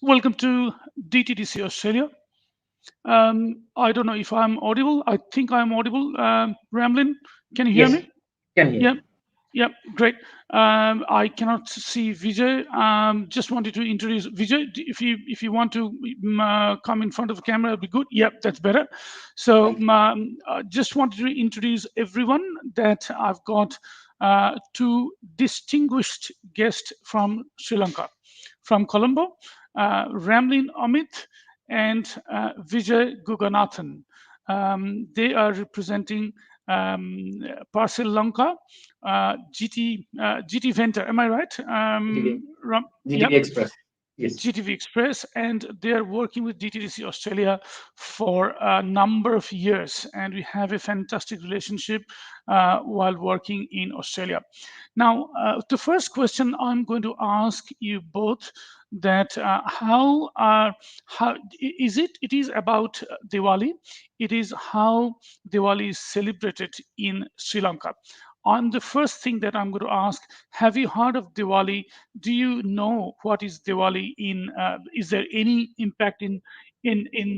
Welcome to DTDC Australia. I don't know if I'm audible. I think I'm audible. Ramlin, can you hear Yes, me? can hear. Yep. Yep. Great. I cannot see Vijay. Just wanted to introduce Vijay. If you want to come in front of the camera, it'd be good. Yep, that's better. So Thank you. just wanted to introduce everyone that I've got two distinguished guests from Sri Lanka, from Colombo, Ramlin Amit and Vijay Guganathan. They are representing Parcel Lanka, GT Venter. Am I right? GTV, Yep. GTV Express. Yes. GTV Express, and they're working with DTDC Australia for a number of years, and we have a fantastic relationship while working in Australia. Now, the first question I'm going to ask you both that how is it? It is about Diwali. It is how Diwali is celebrated in Sri Lanka. On the first thing that I'm going to ask, have you heard of Diwali? Do you know what is Diwali in? Is there any impact in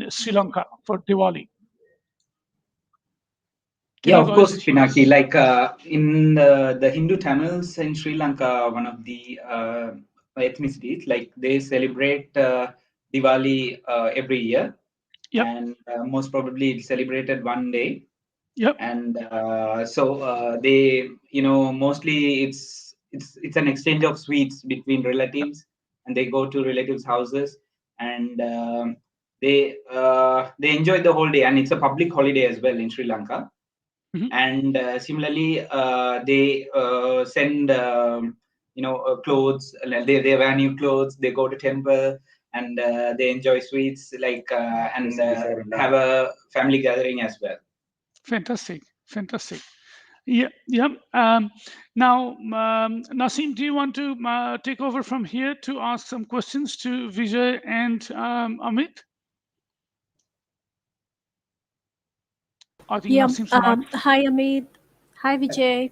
Sri Lanka for Diwali? Can Yeah, you of course, guys? Pinaki. Like in the Hindu Tamils in Sri Lanka, one of the ethnicities, like they celebrate Diwali every year, Yep, and most probably it's celebrated one day. yep. And so they, mostly it's an exchange of sweets between relatives, and they go to relatives' houses, and they enjoy the whole day, and it's a public holiday as well in Sri Lanka. Mhm. And similarly they send clothes, they wear new clothes, they go to temple, and they enjoy sweets, like and have a family gathering as well. Fantastic, fantastic. Yeah, yeah. Now, Nasim, do you want to take over from here to ask some questions to Vijay and Amit? I think Yeah. Nasim's mic. Hi, Amit. Hi, Vijay.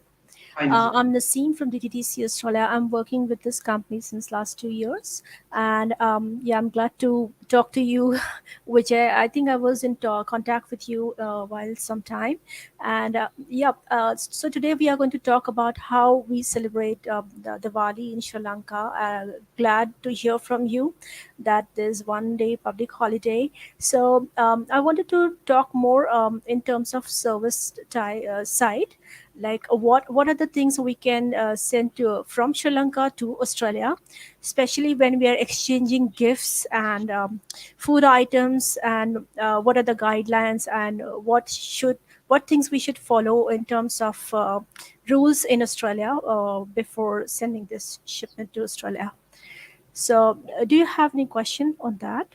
Hi, Nisi. I'm Naseem from DTTC Australia. I'm working with this company since last 2 years, and yeah, I'm glad to talk to you, which I think I was in contact with you while some time, and yeah. So today we are going to talk about how we celebrate the Diwali in Sri Lanka. Glad to hear from you that there's one day public holiday. So I wanted to talk more in terms of service side, like what are the things we can send to from Sri Lanka to Australia, especially when we are exchanging gifts and food items, and what are the guidelines, and what things we should follow in terms of rules in Australia before sending this shipment to Australia. So do you have any question on that?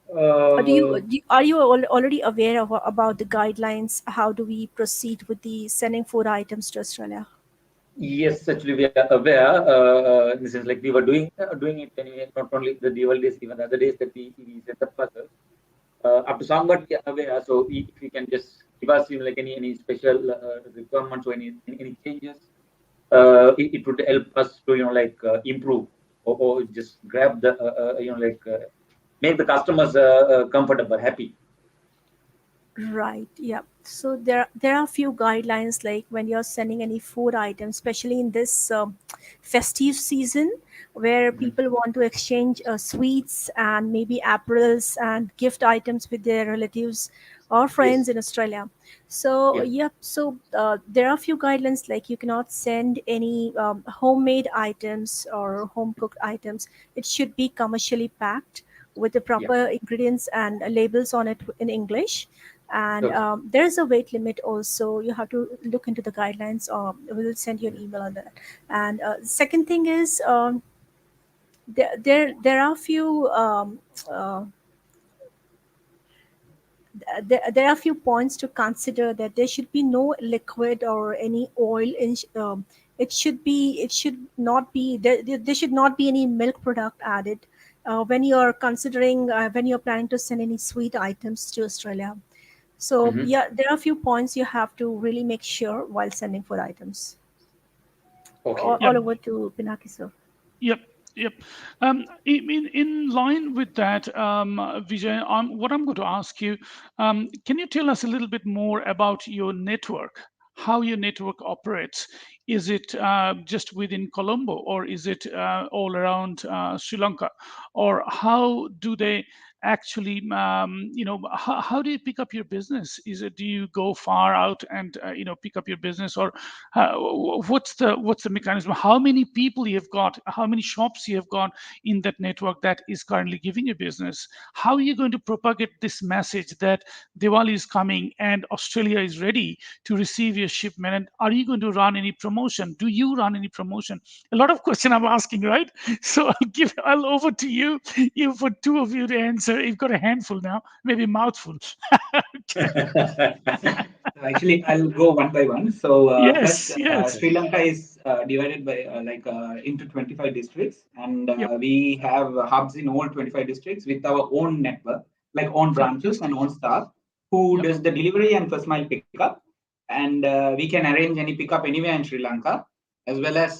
Or uh, are you already aware of about the guidelines? How do we proceed with the sending food items to Australia? Yes, actually, we are aware. This is like we were doing it anyway. Not only the Diwali days, even other days that we set up ourselves. Up to somewhat we are aware. So if you can just give us like any special requirements or any changes, it would help us to improve, or just grab the make the customers comfortable, happy. Right. Yeah. So there are a few guidelines, like when you're sending any food items, especially in this festive season, where mhm. people want to exchange sweets and maybe apparels and gift items with their relatives or Yes. friends in Australia. So Yeah. yeah. So there are a few guidelines, like you cannot send any homemade items or home cooked items. It should be commercially packed with the Yeah. proper ingredients and labels on it in English. And Okay. there's a weight limit also. You have to look into the guidelines, or we'll send you an email on that. And second thing is, there are few uh, there are a few points to consider, that there should be no liquid or any oil in it should not be there should not be any milk product added when you're considering when you're planning to send any sweet items to Australia. So Mhm. yeah, there are a few points you have to really make sure while sending food items. Okay. Yep, All over to Pinaki, sir. yep. Yep. In line with that, Vijay, what I'm going to ask you, can you tell us a little bit more about your network? How your network operates? Is it just within Colombo, or is it all around Sri Lanka, or how do they actually, how do you pick up your business? Is it, do you go far out and pick up your business, or what's the mechanism? How many people you've got? How many shops you have got in that network that is currently giving you business? How are you going to propagate this message that Diwali is coming and Australia is ready to receive your shipment? And are you going to run any promotion? Do you run any promotion? A lot of question I'm asking, right? So I'll over to you. You for two of you to answer. You've got a handful now, maybe a mouthful. Actually, I'll go one by one. So first, Yes, yes. Sri Lanka is divided by into 25 districts, and Yep. we have hubs in all 25 districts with our own network, like own branches and Fantastic. own staff who Yep. does the delivery and first mile pickup. And we can arrange any pickup anywhere in Sri Lanka, as well as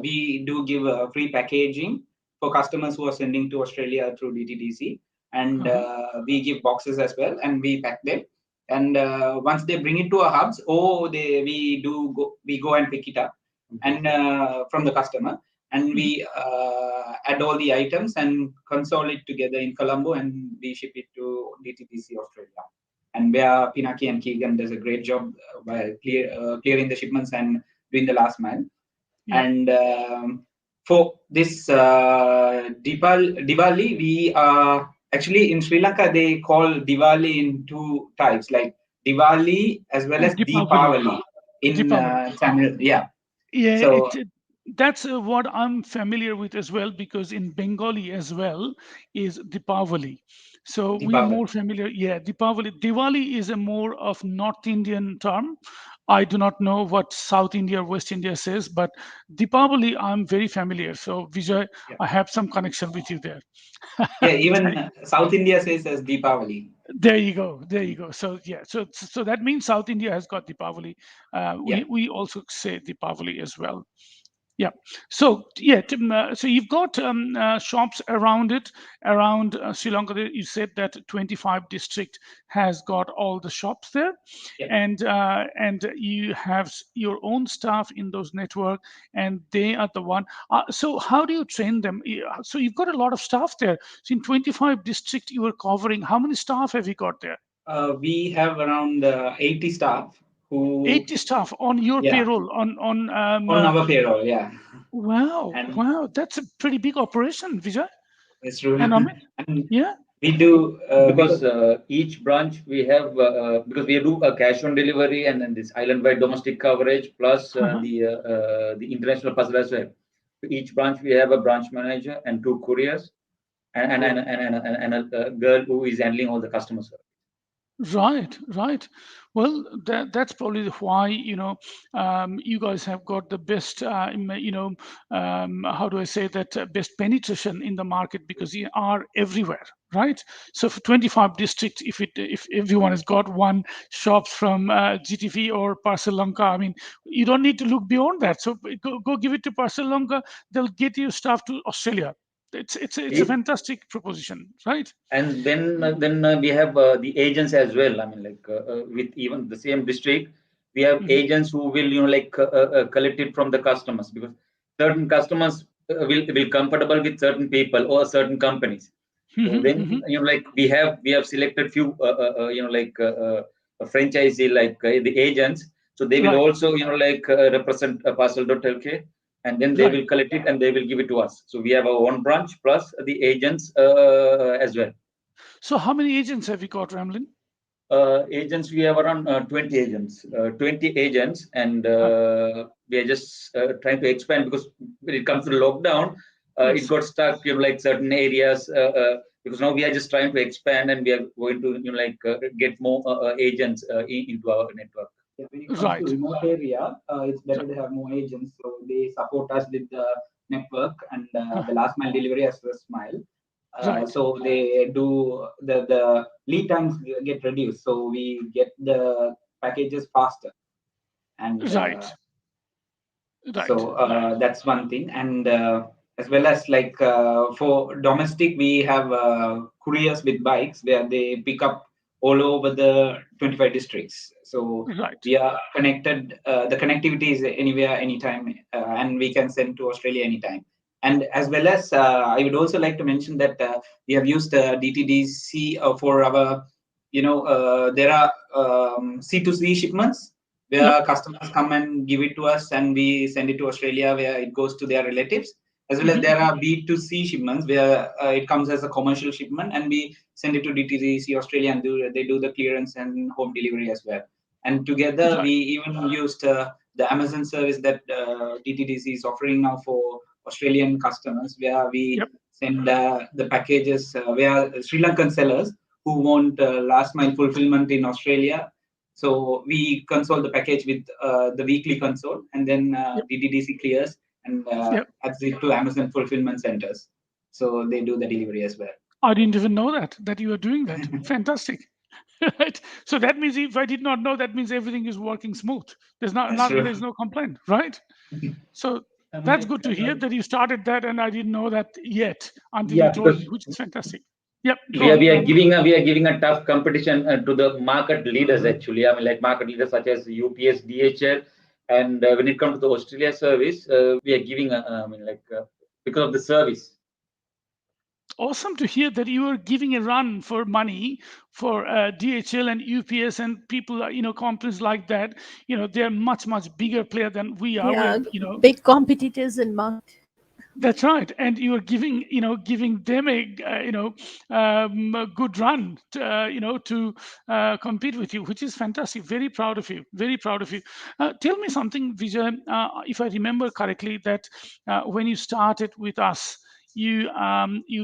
we do give free packaging for customers who are sending to Australia through DTDC, and Uh-huh. we give boxes as well, and we pack them. And once they bring it to our hubs, we go and pick it up and from the customer, and Mhm. we add all the items and console it together in Colombo, and we ship it to DTPC Australia. And where Pinaki and Keegan does a great job by clearing the shipments and doing the last mile. Yep. And for this Diwali, we are actually in Sri Lanka. They call Diwali in two types, like Diwali as well as Deepavali. Deepavali in Deepavali. Tamil. Yeah. Yeah, So that's what I'm familiar with as well, because in Bengali as well is Deepavali. So we are Deepavali. more familiar. Yeah, Deepavali. Diwali is a more of North Indian term. I do not know what South India or West India says, but Deepavali I'm very familiar. So Vijay, Yeah. I have some connection with you there. Yeah. Even South India says as Deepavali. There you go. There you go. So yeah. So that means South India has got Deepavali. Yeah. We also say Deepavali as well. Yeah. So yeah. So you've got shops around it, around Sri Lanka. You said that 25 district has got all the shops there, Yeah. and you have your own staff in those network, and they are the one. So how do you train them? So you've got a lot of staff there. So in 25 district you are covering. How many staff have you got there? We have around 80 staff who, 80 staff on your yeah, payroll. On on our payroll. Yeah. Wow, And wow, that's a pretty big operation, Vijay. it's true. And Amit, And yeah, we do because because each branch we have because we do a cash on delivery and then this island wide domestic coverage plus uh-huh. the international parcel as well. So each branch we have a branch manager and two couriers and a girl who is handling all the customer service. Right, right. Well, that's probably why, you guys have got the best, how do I say that, best penetration in the market, because you are everywhere, right? So for 25 districts, if everyone has got one shops from GTV or Parcel Lanka, I mean, you don't need to look beyond that. So go give it to Parcel Lanka, they'll get you stuff to Australia. It's a If fantastic proposition, right? and then we have the agents as well. I mean, like with even the same district, we have Hmm. agents who will collect it from the customers because certain customers will comfortable with certain people or certain companies. So Hmm. then Hmm. like we have selected few a franchisee like the agents. So they will Right, also represent a parcel.lk and then they right. will collect it and they will give it to us. So we have our own branch plus the agents as well. So how many agents have you got, Ramlin? Agents we have around 20 agents and Uh, we are just trying to expand because when it comes to lockdown it yes, got stuck like certain areas because now we are just trying to expand and we are going to get more agents into our network. yeah, when it comes to right, remote area, it's r- better to have more agents. So they support us with the network and uh, the last mile delivery as first mile. right, So they do the lead times get reduced. So we get the packages faster. And right, right, so right. that's one thing. And as well as like for domestic, we have couriers with bikes where they pick up all over the 25 districts. So Right. we are connected. The connectivity is anywhere, anytime, and we can send to Australia anytime. And as well as, I would also like to mention that we have used DTDC for our, there are C2C shipments Yep. where customers come and give it to us, and we send it to Australia where it goes to their relatives. As well as Mhm. there are B2C shipments where it comes as a commercial shipment, and we send it to DTDC Australia, and they do the clearance and home delivery as well. And together, we Right. even used the Amazon service that DTDC is offering now for Australian customers, where we Yep. send the packages where Sri Lankan sellers who want last mile fulfillment in Australia. So we console the package with the weekly console, and then Yep. DTDC clears and Yep. adds it to Amazon fulfillment centers. So they do the delivery as well. I didn't even know that you are doing that. Fantastic. Right. So that means if I did not know, that means everything is working smooth. Sure. There's no complaint, right? So I mean, that's like, good to hear that you started that, and I didn't know that yet until you yeah, told me, because which is fantastic. Yep. Go we are on. we are giving a tough competition to the market leaders actually. I mean, like market leaders such as UPS, DHL, and when it comes to the Australia service, we are giving I mean, like because of the service. Awesome to hear that you are giving a run for money for DHL and UPS and people, companies like that. They're much bigger player than we are. Yeah, We're. big competitors in market. That's right, and you are giving them a good run, to compete with you, which is fantastic. Very proud of you. Very proud of you. Tell me something, Vijay. If I remember correctly, that when you started with us, you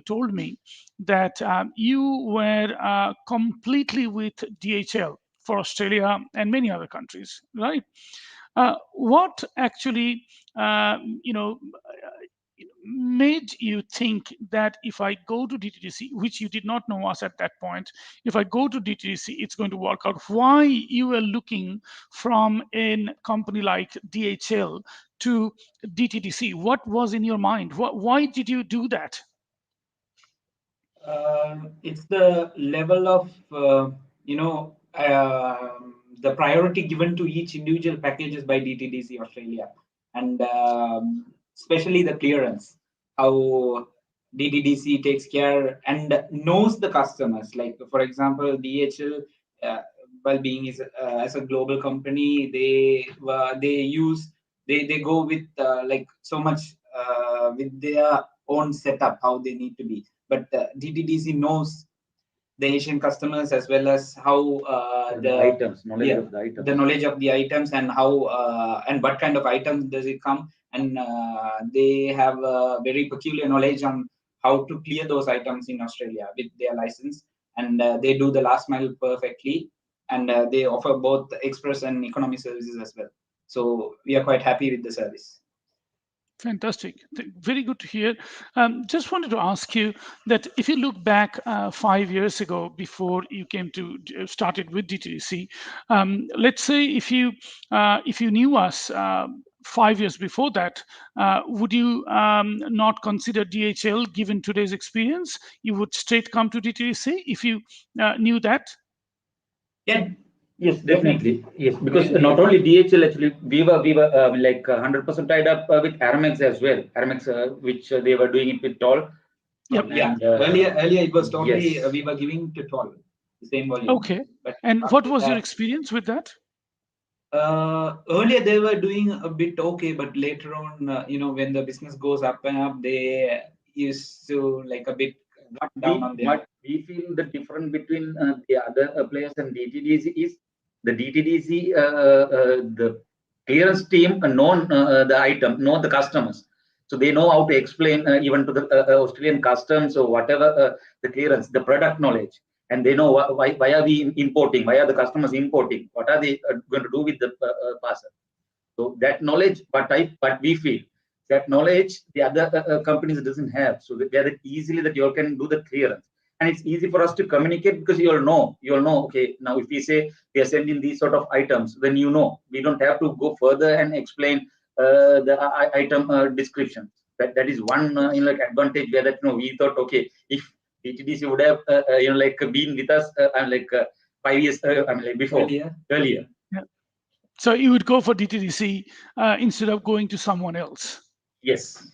told me that you were completely with DHL for Australia and many other countries, right? What actually, you know, made you think that if I go to DTDC, which you did not know us at that point, if I go to DTDC, it's going to work out? Why you were looking from a company like DHL to DTDC? What was in your mind? Why did you do that? It's the level of the priority given to each individual packages by DTDC Australia, and especially the clearance. How DTDC takes care and knows the customers. Like for example, DHL, uh, while being is as a global company, they go with like so much with their own setup how they need to be, but DTDC knows the Asian customers as well as how The items, knowledge yeah, of the items. the knowledge of the items and how and what kind of items does it come, and they have a very peculiar knowledge on how to clear those items in Australia with their license, and they do the last mile perfectly, and they offer both express and economy services as well. So we are quite happy with the service. Fantastic. Very good to hear. Just wanted to ask you that if you look back 5 years ago, before you came to started with DTDC, let's say if you knew us 5 years before that, would you not consider DHL given today's experience? You would straight come to DTDC if you knew that. Yeah, Yes, definitely. definitely. Yes, because Definitely. not only DHL actually, we were like 100% tied up with Aramex as well. Aramex, which they were doing it with toll, Yep. Yeah, and earlier it was totally yes, we were giving to 12 the same volume, Okay. but And what after was your that, experience with that? earlier they were doing a bit okay, but later on, when the business goes up and up, they used to like a bit cut down on them. what we feel the difference between the other players and DTDC is the DTDC the clearance team know the item, know the customers, so they know how to explain even to the Australian customs or whatever the clearance, the product knowledge, and they know why are we importing, why are the customers importing, what are they going to do with the parcel. So that knowledge, but we feel that knowledge the other companies doesn't have. So that they're easily that you all can do the clearance, and it's easy for us to communicate because you all know. Okay, now if we say we are sending these sort of items, then we don't have to go further and explain the item description. that is one like advantage where that we thought, okay, if DTDC would have like been with us 5 years like before earlier. Yeah. So you would go for DTDC instead of going to someone else. Yes.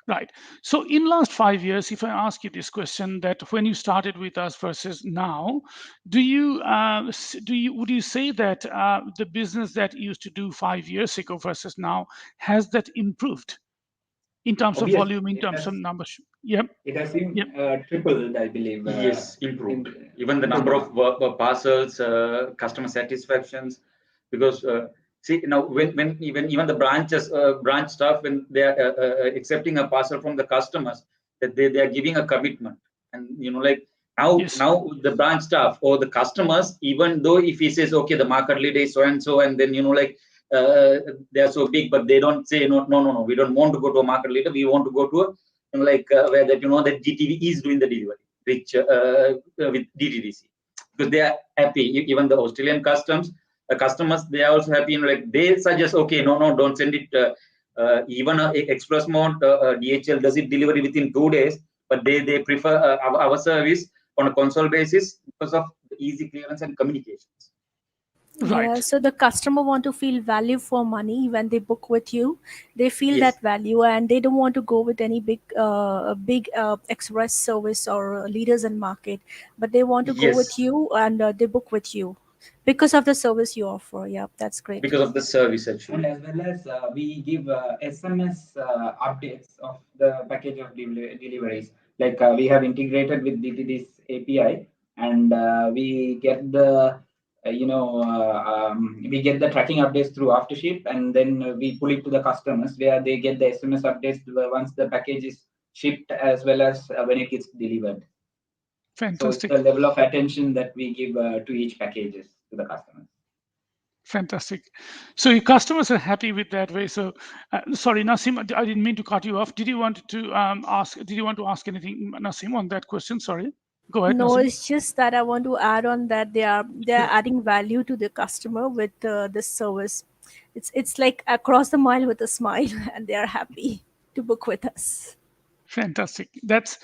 Right. So in last 5 years, if I ask you this question, that when you started with us versus now, would you say that the business that you used to do 5 years ago versus now, has that improved in terms of Obviously, volume, in terms of numbers? Yep. it has been Yep. tripled, I believe. Yes, improved. Even the number of parcels, customer satisfactions, because see now when even the branch staff, when they are accepting a parcel from the customers, that they are giving a commitment, and like Yes. now the branch staff or the customers, even though if he says, okay, the market leader is so and so, and then like they are so big, but they don't say no, we don't want to go to a market leader, we want to go to a where that that GTV is doing the delivery, which with DTDC, because they are happy. Even the Australian customers, they are also happy. Like they suggest, okay, no, don't send it. Even express mode, DHL does it delivery within 2 days, but they prefer our service on a console basis because of the easy clearance and communications. Yeah, Right. so the customer want to feel value for money when they book with you. They feel Yes. that value, and they don't want to go with any big express service or leaders in market, but they want to go with Yes, you, and they book with you because of the service you offer. Yeah, that's great. because of the service And actually. as well as we give SMS updates of the package of deliveries. Like we have integrated with DTD's API, and we get the we get the tracking updates through Aftership, and then we pull it to the customers where they get the SMS updates once the package is shipped, as well as when it gets delivered. So it's Fantastic. the level of attention that we give to each packages to the customers. Fantastic. So your customers are happy with that way. So, sorry, Nasim, I didn't mean to cut you off. Did you want to ask? Did you want to ask anything, Nasim, on that question? Sorry. Go ahead, No, Nasim. it's just that I want to add on that they are adding value to the customer with this service. It's like across the mile with a smile, and they are happy to book with us. Fantastic. That's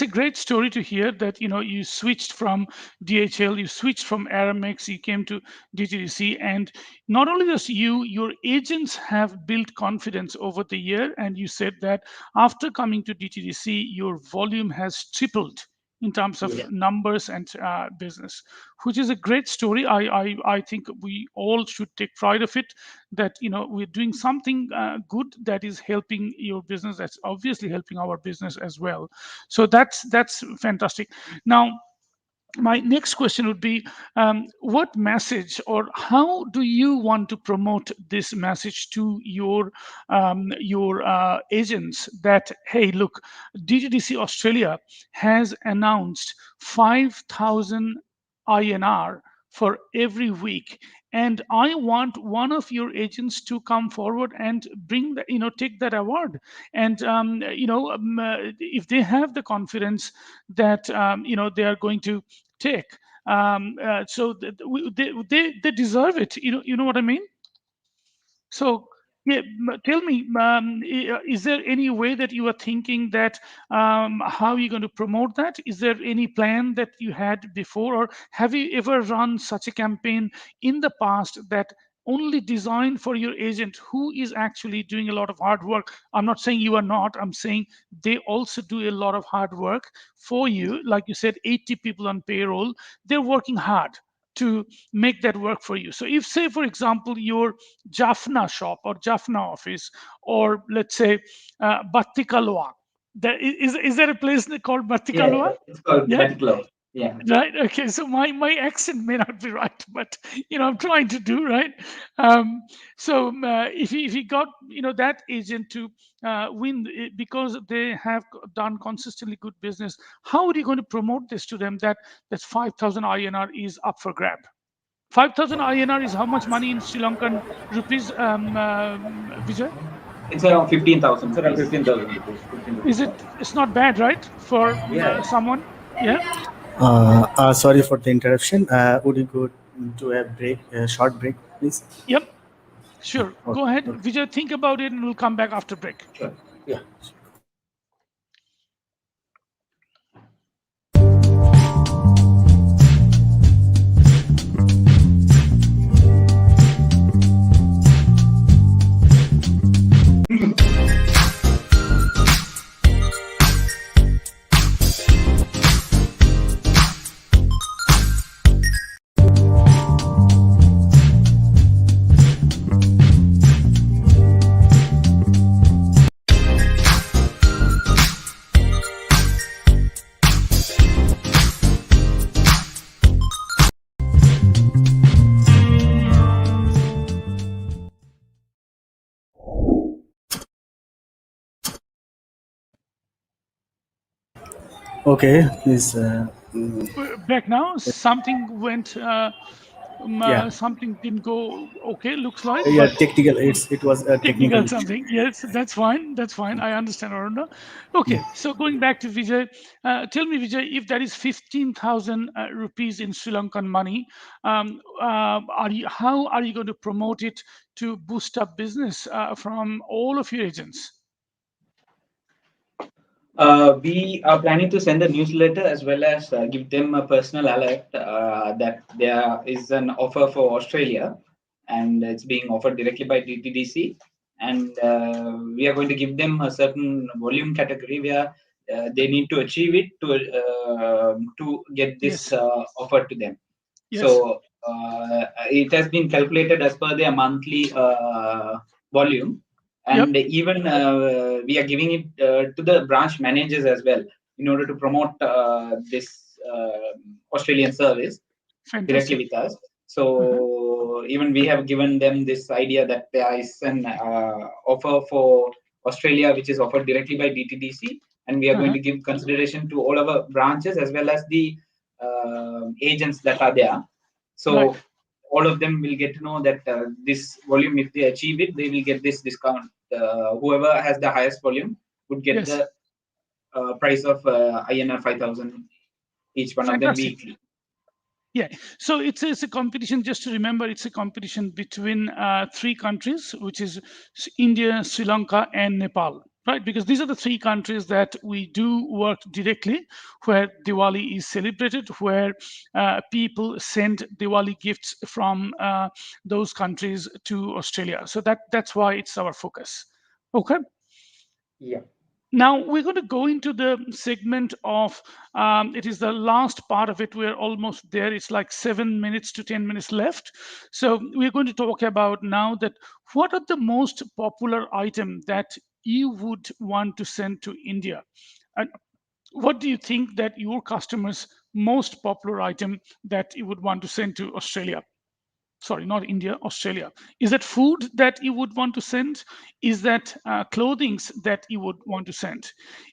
a great story to hear, that you switched from DHL, you switched from Aramex, you came to DTDC, and not only just you, your agents have built confidence over the year, and you said that after coming to DTDC, your volume has tripled in terms of Yes. numbers and business, which is a great story. I think we all should take pride of it, that we're doing something good that is helping your business, that's obviously helping our business as well. So that's fantastic. Now, my next question would be, what message, or how do you want to promote this message to your agents, that hey, look, DTDC Australia has announced 5,000 INR for every week, and I want one of your agents to come forward and bring the, take that award. And if they have the confidence that they are going to take, so they deserve it. You know what I mean? So yeah, tell me, is there any way that you are thinking that, how are you going to promote that? Is there any plan that you had before, or have you ever run such a campaign in the past that only designed for your agent, who is actually doing a lot of hard work? I'm not saying you are not. I'm saying they also do a lot of hard work for you. Like you said, 80 people on payroll. They're working hard to make that work for you. So if, say, for example, your Jaffna shop or Jaffna office, or let's say Battikalwa. Is there a place called Yeah, Battikalwa? it's called Yeah, Battle Club. Yeah. right. Okay, so my accent may not be right, but I'm trying to do right. So if you got that agent to win because they have done consistently good business, how are you going to promote this to them, that 5,000 INR is up for grab? 5,000 INR is how much money in Sri Lankan rupees, Vijay? It's around 15,000 It's around rupees. 15,000 rupees. 15 rupees. Is it? It's not bad, right? For Yeah. someone. Yeah. Sorry for the interruption. Would you go to a break, a short break, please? Yep. Sure. Okay. Go ahead, Okay. Vijay. Think about it, and we'll come back after break. Sure. Yeah. Okay, please. Back now, something went. Yeah, Something didn't go okay. Looks like, yeah. but Technical. It was a technical technical issue. something. Yes, that's fine. That's fine. I understand, Arunda. Okay, so going back to Vijay, tell me, Vijay, if that is 15,000 rupees in Sri Lankan money, how are you going to promote it to boost up business from all of your agents? We are planning to send a newsletter as well as give them a personal alert that there is an offer for Australia and it's being offered directly by DTDC. And we are going to give them a certain volume category where they need to achieve it to get this Yes, offer to them. yes, So it has been calculated as per their monthly volume, yep, and even we are giving it to the branch managers as well in order to promote this Australian service directly fantastic. with us. Uh-huh, So even we have given them this idea that there is an offer for Australia, which is offered directly by DTDC, and we are going uh-huh, to give consideration to all our branches as well as the agents that are there. right. So all of them will get to know that this volume, if they achieve it, they will get this discount. Whoever has the highest volume would get Yes, the price of INR 5,000 each one of them fantastic. weekly. Yeah, so it's a competition. Just to remember, it's a competition between three countries, which is India, Sri Lanka, and Nepal, right? Because these are the three countries that we do work directly, where Diwali is celebrated, where people send Diwali gifts from those countries to Australia. So that's why it's our focus. Okay. Yeah. Now we're going to go into the segment of it is the last part of it. We're almost there. It's like 7 minutes to 10 minutes left. So we're going to talk about now that what are the most popular item that you would want to send to India, and what do you think that your customers most popular item that you would want to send to Australia? Sorry, not India, Australia. Is that food that you would want to send? Is that clothings that you would want to send?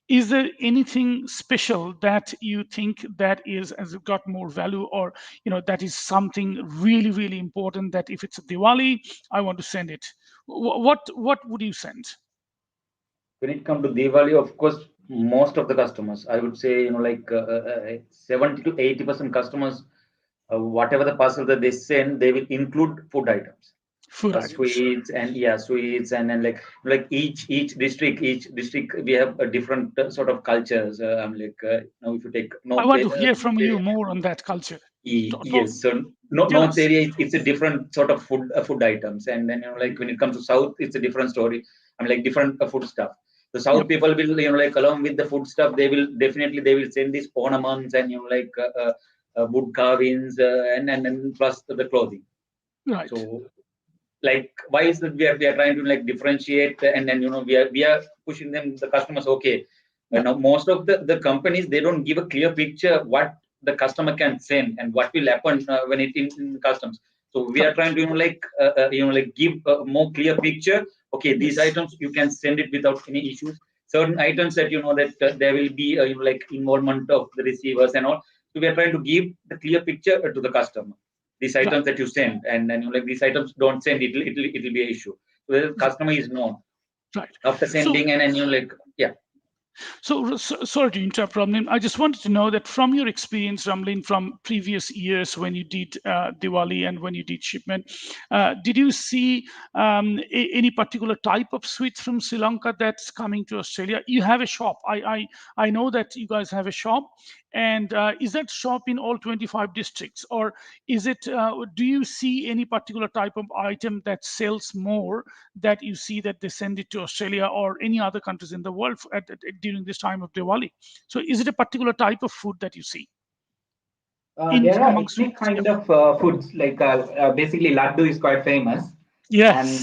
Is there anything special that you think that is has got more value, or that is something really really important that if it's a Diwali, I want to send it? What would you send? When it comes to Diwali, of course, most of the customers, I would say, 70 to 80% customers, whatever the parcel that they send, they will include food items, Food items. sweets, and yeah, sweets, and then like each district we have a different sort of cultures. If you take I North, want to hear from North you more on that culture. Talk, Yes, so no, tell North us. area it's a different sort of food items, and then like when it comes to South, it's a different story. Like different food stuff. The South Yep. people will like along with the food stuff, they will send these ornaments and wood carvings and plus the clothing. Right. So like why is that we are trying to like differentiate, and then we are pushing them the customers, okay. Yep. Now most of the companies, they don't give a clear picture what the customer can send and what will happen when it in customs. So we are trying Correct. to like give a more clear picture. Okay, these Yes. items you can send it without any issues. Certain items that that there will be like involvement of the receivers and all. So we are trying to give the clear picture to the customer, these Right. items that you send, and then like these items don't send, it'll be an issue. So the customer is known Right. after So sending, and then like yeah. Sorry to interrupt, Ramlin. I just wanted to know that from your experience, Ramlin, from previous years when you did Diwali and when you did shipment, did you see any particular type of sweets from Sri Lanka that's coming to Australia? You have a shop. I know that you guys have a shop, and is that shop in all 25 districts, or is it? Do you see any particular type of item that sells more that you see that they send it to Australia or any other countries in the world during this time of Diwali? So, is it a particular type of food that you see in There are among ethnic sweets? Yep. kind of foods like basically laddu is quite famous, and Yes.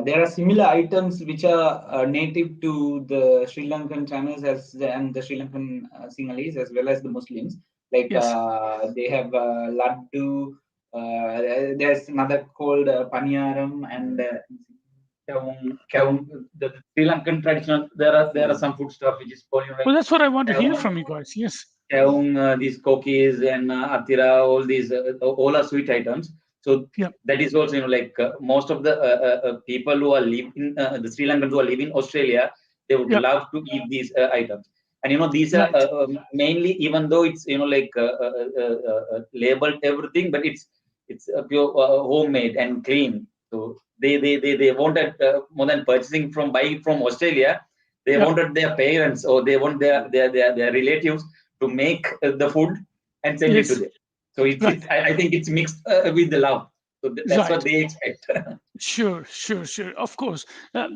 there are similar items which are native to the Sri Lankan Tamils and the Sri Lankan Sinhalese as well as the Muslims. Like Yes. they have laddu. There's another called paniyaram and the Sri Lankan traditional. There are some food stuff which is called Well, that's what I want to hear keong, from you guys. Yes. these cookies and atira, all these all are sweet items. So Yeah. that is also most of the people who are living the Sri Lankans who are living in Australia, they would Yeah. love to eat these items. And these are Right. mainly, even though it's labeled everything, but it's pure homemade and clean. So they wanted more than purchasing from buying from Australia. They Yeah. wanted their parents or they want their relatives to make the food and send it to Yes. them. So Right. I think it's mixed with the love. So that's what Right. they expect. Sure, sure, sure. Of course.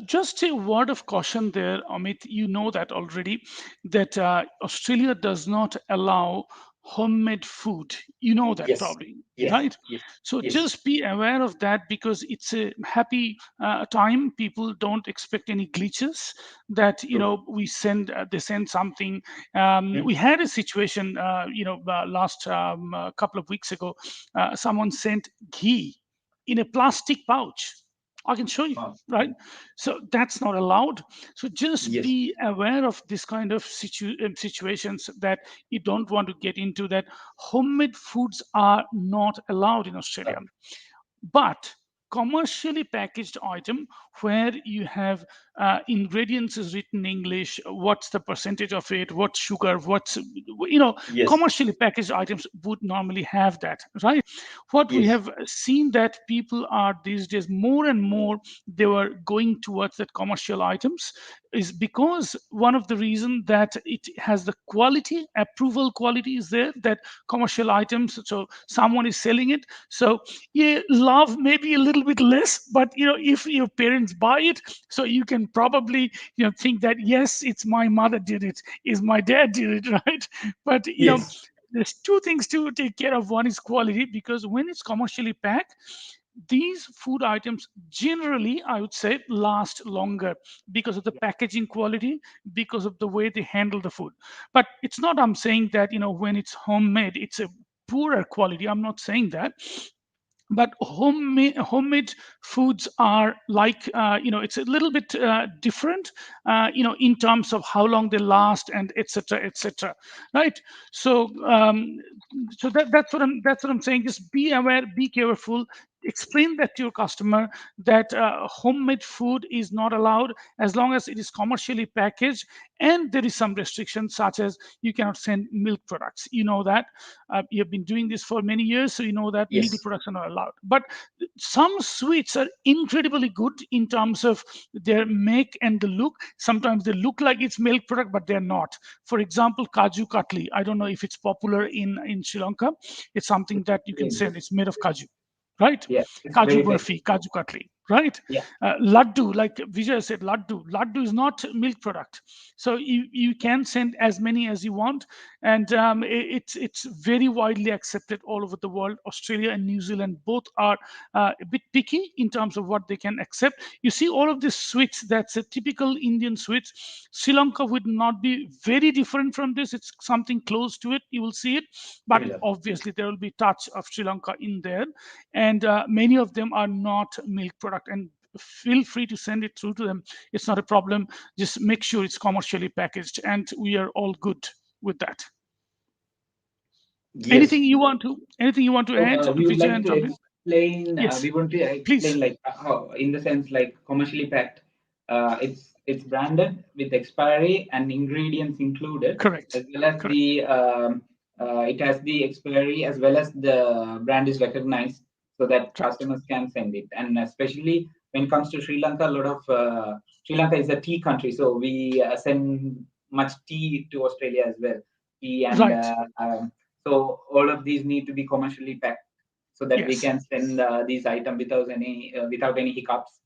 Just a word of caution there, Amit. You know that already, that Australia does not allow homemade food. You know that Yes, probably, yes, right? yes, So yes. just be aware of that because it's a happy time. People don't expect any glitches. That True. they send something. Mm. We had a situation, last couple of weeks ago. Someone sent ghee in a plastic pouch. I can show you, right? Mm. So that's not allowed. So just Yes, be aware of this kind of situations that you don't want to get into. That homemade foods are not allowed in Australia, right. but commercially packaged item where you have ingredients is written in English, what's the percentage of it, what sugar, what's Yes, commercially packaged items would normally have that, right? What we yes, have seen that people are these days more and more they were going towards that commercial items is because one of the reason that it has the quality approval quality is there, that commercial items, so someone is selling it, so yeah, love maybe a little bit less, but if your parents buy it, so you can probably think that yes, it's my mother did it, is my dad did it, right? But yes, there's two things to take care of. One is quality, because when it's commercially packed, these food items generally, I would say, last longer because of the packaging quality, because of the way they handle the food. But it's not, I'm saying that when it's homemade it's a poorer quality. I'm not saying that, but homemade foods are like it's a little bit different in terms of how long they last and etc etc, right? So that's what I'm saying. Just be aware, be careful, explain that to your customer that homemade food is not allowed as long as it is commercially packaged, and there is some restrictions such as you cannot send milk products. You know that. You have been doing this for many years, so you know that milk yes. products are not allowed. But some sweets are incredibly good in terms of their make and the look. Sometimes they look like it's milk product, but they're not. For example, kaju katli. I don't know if it's popular in Sri Lanka. It's something that you can send. It's made of kaju, right? Yeah, it's Kaju very burfi, tasty. kaju katli, right? Yeah. Laddu, like Vijay said, laddu is not milk product, so you can send as many as you want, and it's very widely accepted all over the world. Australia and New Zealand both are a bit picky in terms of what they can accept. You see, all of these sweets, that's a typical Indian sweets. Sri Lanka would not be very different from this. It's something close to it. You will see it, but Similar. obviously there will be touch of Sri Lanka in there, and many of them are not milk product. And feel free to send it through to them. It's not a problem. Just make sure it's commercially packaged, and we are all good with that. Yes. Anything you want to So add, we would Vijay like and to Jamil? explain. Yes, We want to please. explain like how, in the sense, like commercially packed. It's branded with expiry and ingredients included, Correct. as well as Correct. the it has the expiry as well as the brand is recognized, so that Right. customers can send it. And especially when it comes to Sri Lanka, a lot of Sri Lanka is a tea country, so we send much tea to Australia as well. Tea and Right. so all of these need to be commercially packed so that we Yes. can send these items without any hiccups,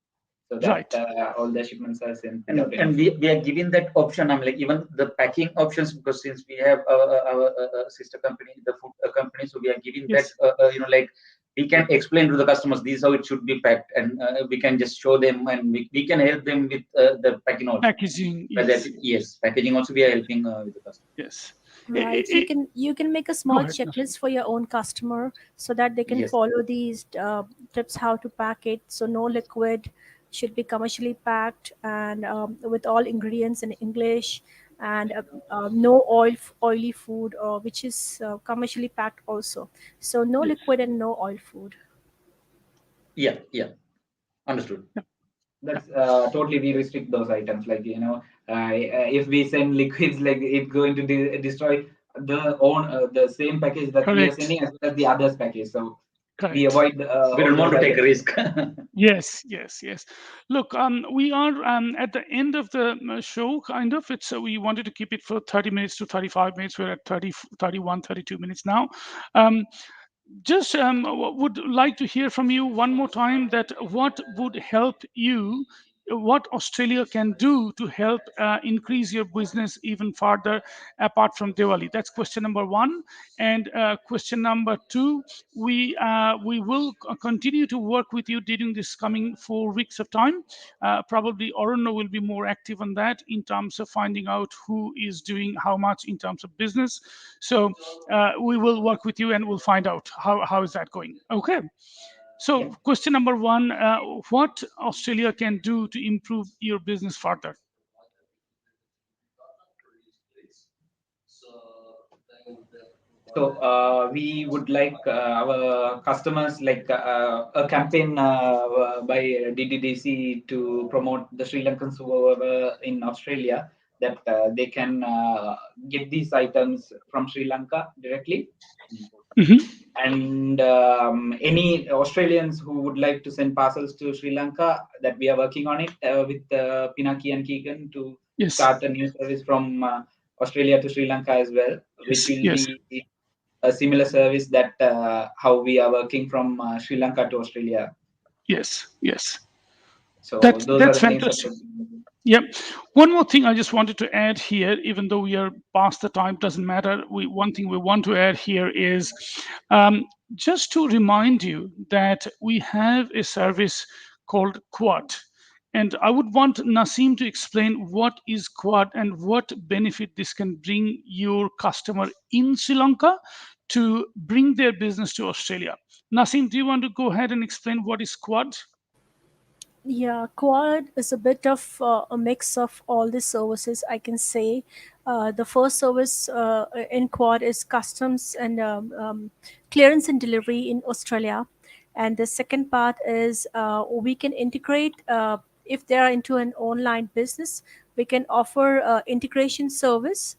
so that Right. all the shipments are sent and without any and we are giving that option. I'm like, even the packing options, because since we have our sister company, the food company, so we are giving that Yes. like we can explain to the customers this how it should be packed, and we can just show them, and we can help them with the packing also. Packaging. But that, Yes. Yes. yes, packaging also we are helping with the customer. Yes. Right. You can make a Go small ahead. Yes. checklist for your own customer so that they can Yes, follow these tips how to pack it. So no liquid, should be commercially packed and with all ingredients in English, and no oily food, which is commercially packed also. So no liquid and no oil food. Yeah, yeah, understood. That's totally we restrict those items. Like if we send liquids, like it's going to destroy the same package that we are Correct. sending as well as the others package. So we Correct. avoid We all don't want those to take a items. risk. Yes, yes, yes. Look, we are at the end of the show, kind of. We wanted to keep it for 30 minutes to 35 minutes. We're at 30, 31, 32 minutes now. Um, just would like to hear from you one more time that what would help you, what Australia can do to help increase your business even further apart from Diwali. That's question number one. And question number two, we will continue to work with you during this coming 4 weeks of time. Probably Arunna will be more active on that in terms of finding out who is doing how much in terms of business. So we will work with you and we'll find out how is that going. Okay. So Yeah. question number one, what Australia can do to improve your business further? So we would like our customers like a campaign by DDDC to promote the Sri Lankans who are in Australia, that they can get these items from Sri Lanka directly. Mhm. And any Australians who would like to send parcels to Sri Lanka, that we are working on it with Pinaki and Keegan to Yes, start a new service from Australia to Sri Lanka as well, which yes, will yes, be a similar service that how we are working from Sri Lanka to Australia. yes, yes. So That those are that's the things that fantastic. Yep. One more thing I just wanted to add here, even though we are past the time, doesn't matter. One thing we want to add here is um, just to remind you that we have a service called Quad. And I would want Nasim to explain what is Quad and what benefit this can bring your customer in Sri Lanka to bring their business to Australia. Nasim, do you want to go ahead and explain what is Quad? Yeah, Quad is a bit of a mix of all the services, I can say. The first service in Quad is customs and clearance and delivery in Australia. And the second part is we can integrate, if they are into an online business, we can offer integration service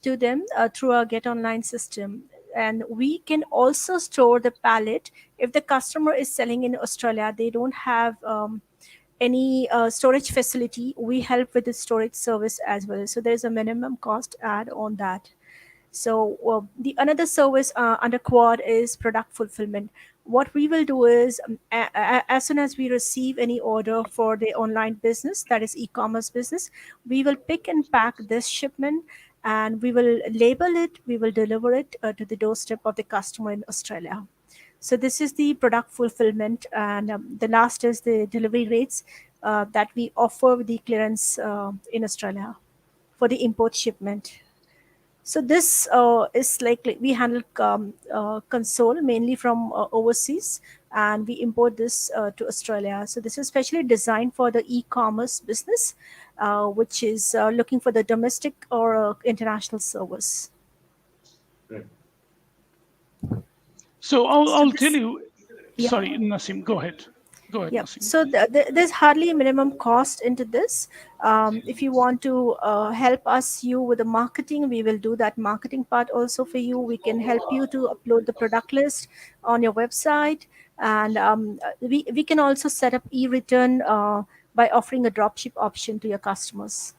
to them through our Get Online system. And we can also store the pallet. If the customer is selling in Australia, they don't have any storage facility, we help with the storage service as well. So there's a minimum cost add on that. So the another service under Quad is product fulfillment. What we will do is, as soon as we receive any order for the online business, that is e-commerce business, we will pick and pack this shipment, and we will label it, we will deliver it to the doorstep of the customer in Australia. So this is the product fulfillment, and the last is the delivery rates that we offer with the clearance in Australia for the import shipment. So this is like we handle console mainly from overseas, and we import this to Australia. So this is specially designed for the e-commerce business, which is looking for the domestic or international service. Right. So So I'll tell this, you. yeah. Sorry, Nasim, go ahead. Go ahead, Yep. Nasim. So there's hardly a minimum cost into this. If you want to help us you with the marketing, we will do that marketing part also for you. We can help you to upload the product list on your website, and we can also set up e-return by offering a dropship option to your customers.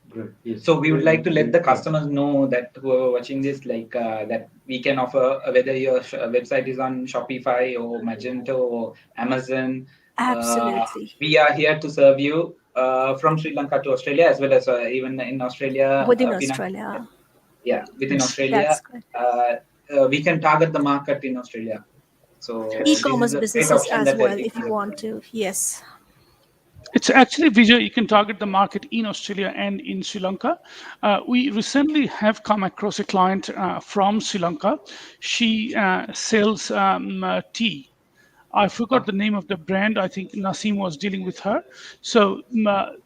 Great. Yes. So we would like to let the Yeah. customers know that who are watching this, like that we can offer whether your website is on Shopify or Magento or Amazon. Absolutely. We are here to serve you from Sri Lanka to Australia, as well as even in Australia. Within Pinaki, Australia. yeah, within Yes. That's Australia, good. we can target the market in Australia. So this is E-commerce a great businesses option as that well, it if you gives us. want to. Yes. It's actually, Vijay, you can target the market in Australia and in Sri Lanka. We recently have come across a client from Sri Lanka. She sells tea. I forgot the name of the brand. I think Nasim was dealing with her. So,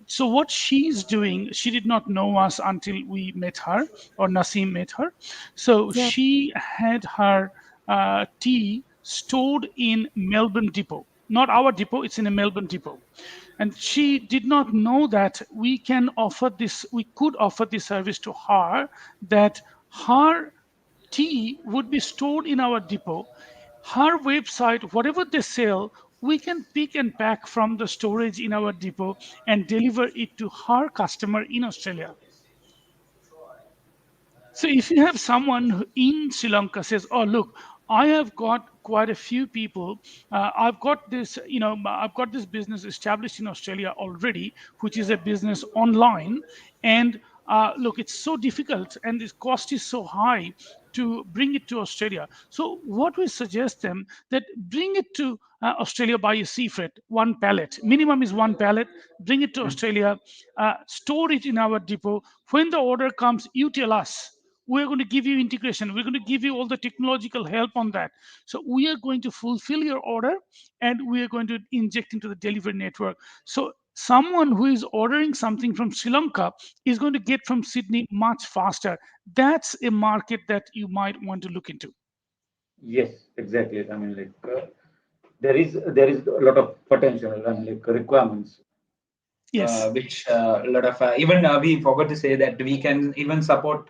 so what she's doing, she did not know us until we met her, or Nasim met her. So Yeah. she had her tea stored in Melbourne depot, not our depot. It's in a Melbourne depot, and she did not know that we could offer this service to her, that her tea would be stored in our depot. Her website, whatever they sell, we can pick and pack from the storage in our depot and deliver it to her customer in Australia. So if you have someone in Sri Lanka says, "Oh, look, I have got quite a few people. I've got this, I've got this business established in Australia already, which is a business online, and look, it's so difficult, and this cost is so high to bring it to Australia. So what we suggest them that bring it to Australia by a sea freight, one pallet. Minimum is one pallet. Bring it to Australia, store it in our depot. When the order comes, you tell us. We're going to give you integration. We're going to give you all the technological help on that. So we are going to fulfill your order, and we are going to inject into the delivery network. So someone who is ordering something from Sri Lanka is going to get from Sydney much faster. That's a market that you might want to look into. Yes, exactly. I mean, like there is a lot of potential and like requirements. Yes, Which a lot of even we forgot to say that we can even support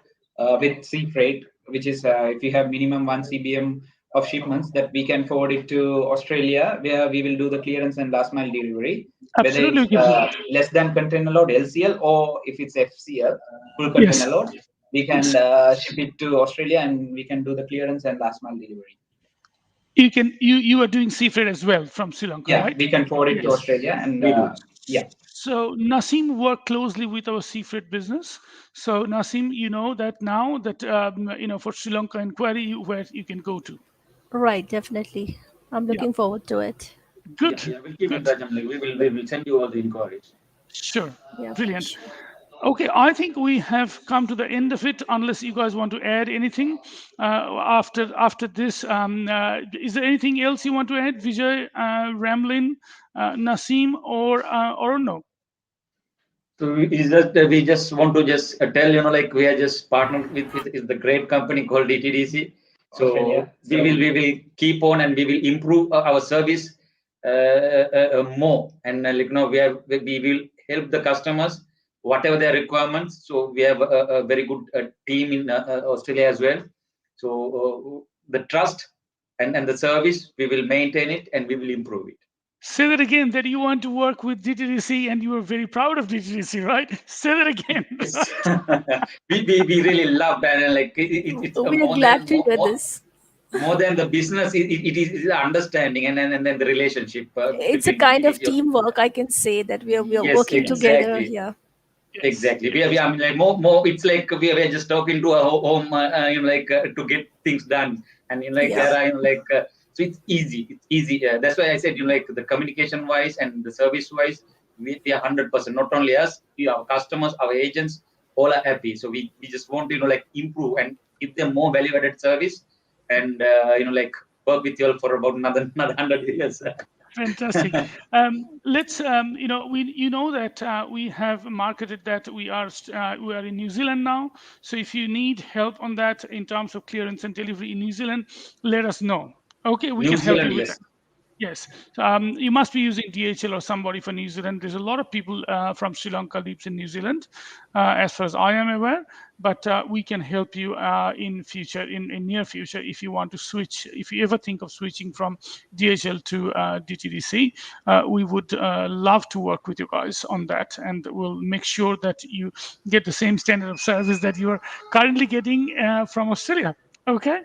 with sea freight, which is if you have minimum 1 cbm of shipments, that we can forward it to Australia, where we will do the clearance and last mile delivery, whether absolutely, it's we can do that. less than container load LCL, or if it's FCL, full container Yes, load, we can yes. ship it to Australia and we can do the clearance and last mile delivery. You are doing sea freight as well from Sri Lanka, Yeah, right? we can forward it to Yes. Australia, and We do. yeah. So Nasim worked closely with our sea freight business. So Nasim, you know that now that for Sri Lanka inquiry, where you can go to. Right, definitely. I'm Yeah, looking forward to it. good, Yeah, we'll keep in good. touch. And like we will send you all the inquiries. Sure, Yeah, brilliant. sure. Okay, I think we have come to the end of it. Unless you guys want to add anything after this, is there anything else you want to add, Vijay, Ramlin, Nasim, or no? So we just want to just tell like we are just partnered with the great company called DTDC. So Australia. we will keep on and we will improve our service more, and like we will help the customers whatever their requirements. So we have a very good team in Australia as well. So the trust and the service, we will maintain it and we will improve it. Say that again, that you want to work with DTDC and you are very proud of DTDC, right? Say that again. Yes. we really love that, and like it's We are more glad than to hear this. more than the business. It is the understanding and then the relationship It's a between kind of your. teamwork, I can say, that we are Yes, working Yes, together. exactly. Yeah. yes, Exactly. We are, yes. I mean, like more. It's like we are just talking to a home, to get things done, and Yeah. there are so it's easy. It's easy. That's why I said like the communication wise and the service wise, we are 100%. Not only us, our customers, our agents, all are happy. So we just want to improve and give them more value added service, and work with you all for about another 100 years. Fantastic. Let's, you know that we have marketed that we are in New Zealand now. So if you need help on that in terms of clearance and delivery in New Zealand, let us know. Okay, we New can help Zealand, you with that. yes. Yes, so, you must be using DHL or somebody for New Zealand. There's a lot of people from Sri Lanka lives in New Zealand, as far as I am aware. But we can help you in future, in near future, if you want to switch. If you ever think of switching from DHL to DTDC, we would love to work with you guys on that, and we'll make sure that you get the same standard of service that you are currently getting from Australia. Okay.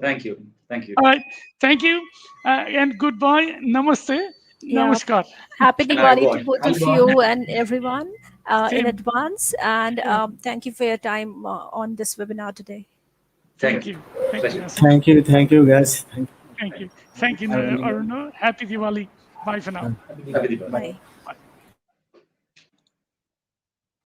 Thank you. Thank you. All right. Thank you. And goodbye. Namaste. Yeah. Namaskar. Happy I Diwali to got. both of Alban. you and everyone in Same. advance. And Yeah. thank you for your time on this webinar today. Thank Thank you. you. Thank you, Pleasure. Nasim. Thank you, guys. Thank Thank you. you. Thank you, Have a good Aruno. Happy Diwali. Bye for now. one. Happy Diwali. Bye. Bye.